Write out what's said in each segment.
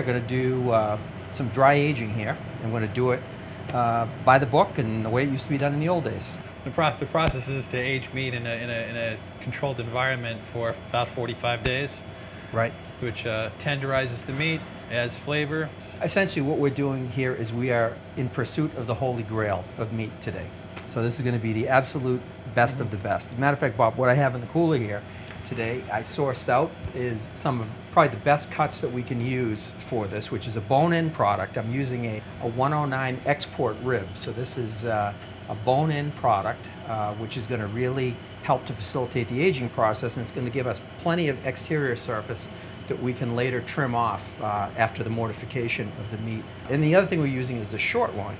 are going to do some dry aging here. I'm going to do it by the book and the way it used to be done in the old days. The process is to age meat in a controlled environment for about 45 days. Right. Which tenderizes the meat, adds flavor. Essentially what we're doing here is we are in pursuit of the holy grail of meat today. So this is going to be the absolute best of the best. As a matter of fact, Bob, what I have in the cooler here today, I sourced out, is some of probably the best cuts that we can use for this, which is a bone-in product. I'm using a 109 export rib. So this is a bone-in product, which is going to really help to facilitate the aging process, and it's going to give us plenty of exterior surface that we can later trim off after the mortification of the meat. And the other thing we're using is the short loin.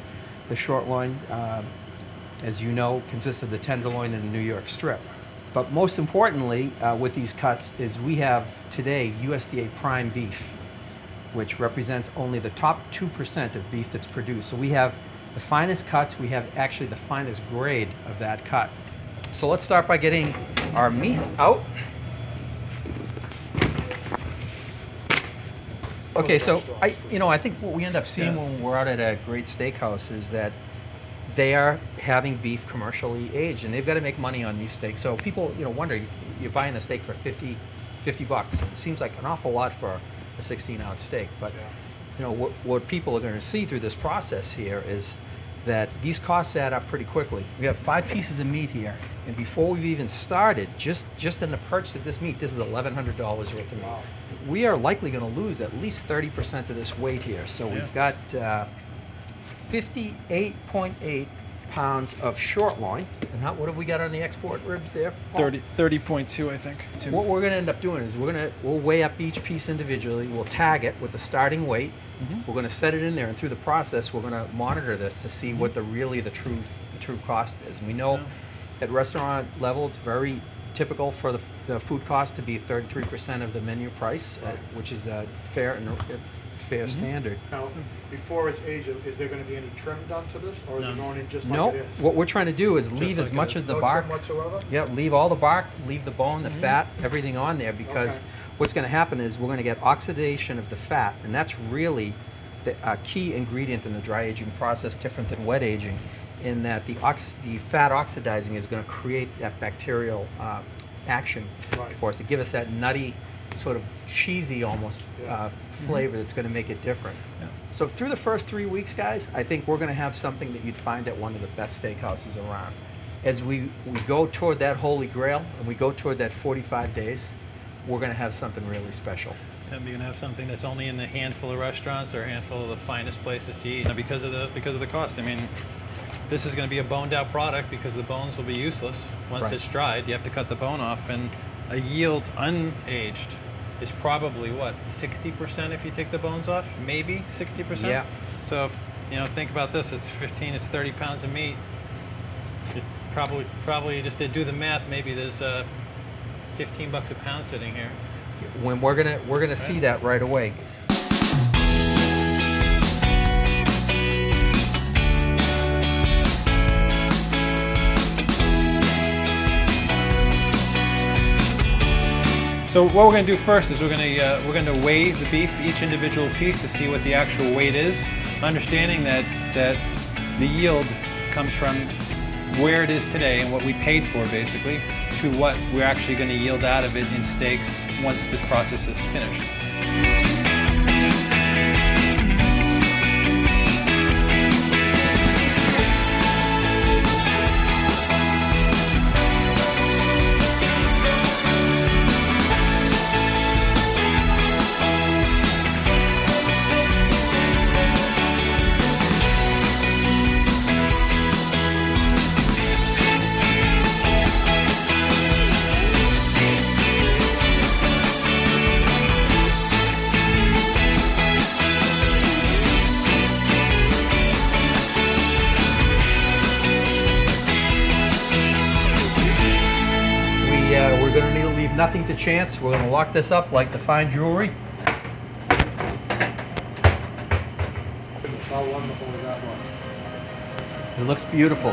The short loin, as you know, consists of the tenderloin and the New York strip. But most importantly, with these cuts, is we have today USDA prime beef, which represents only the top 2% of beef that's produced. So we have the finest cuts, we have actually the finest grade of that cut. So let's start by getting our meat out. Okay, so I think what we end up seeing when we're out at a great steakhouse is that they are having beef commercially aged, and they've got to make money on these steaks. So people, wonder, you're buying a steak for $50 bucks. It seems like an awful lot for a 16-ounce steak, but what people are going to see through this process here is that these costs add up pretty quickly. We have 5 pieces of meat here, and before we've even started, just in the purchase of this meat, this is $1,100 worth of meat. We are likely going to lose at least 30% of this weight here. So we've got 58.8 pounds of short loin. And what have we got on the export ribs there? 30.2, I think. What we're going to end up doing is we'll weigh up each piece individually. We'll tag it with the starting weight. We're going to set it in there, and through the process, we're going to monitor this to see what the true cost is. And we know at restaurant level, it's very typical for the food cost to be 33% of the menu price, which is a fair standard. Now, before it's aged, is there going to be any trim done to this, or is it going in just like No. it is? What we're trying to do is leave as much of the bark. No trim whatsoever? Yeah, leave all the bark, leave the bone, the fat, everything on there, because what's going to happen is we're going to get oxidation of the fat, and that's really the key ingredient in the dry aging process, different than wet aging, in that the fat oxidizing is going to create that bacterial action for us to give us that nutty, sort of cheesy almost flavor that's going to make it different. So through the first 3 weeks, guys, I think we're going to have something that you'd find at one of the best steakhouses around. As we go toward that holy grail and we go toward that 45 days, we're going to have something really special. And you're gonna have something that's only in a handful of restaurants or a handful of the finest places to eat because of the cost. I mean, this is going to be a boned out product because the bones will be useless once it's dried. You have to cut the bone off, and a yield unaged is probably what, 60% if you take the bones off, maybe 60%. Yeah. So if, think about this: it's 30 pounds of meat. It probably just to do the math, maybe there's $15 a pound sitting here. When we're gonna see that right away. So what we're going to do first is we're going to weigh the beef, each individual piece, to see what the actual weight is, understanding that the yield comes from where it is today and what we paid for, basically, to what we're actually going to yield out of it in steaks once this process is finished. We're going to need to leave nothing to chance. We're going to lock this up like the fine jewelry. How wonderful is that one? It looks beautiful.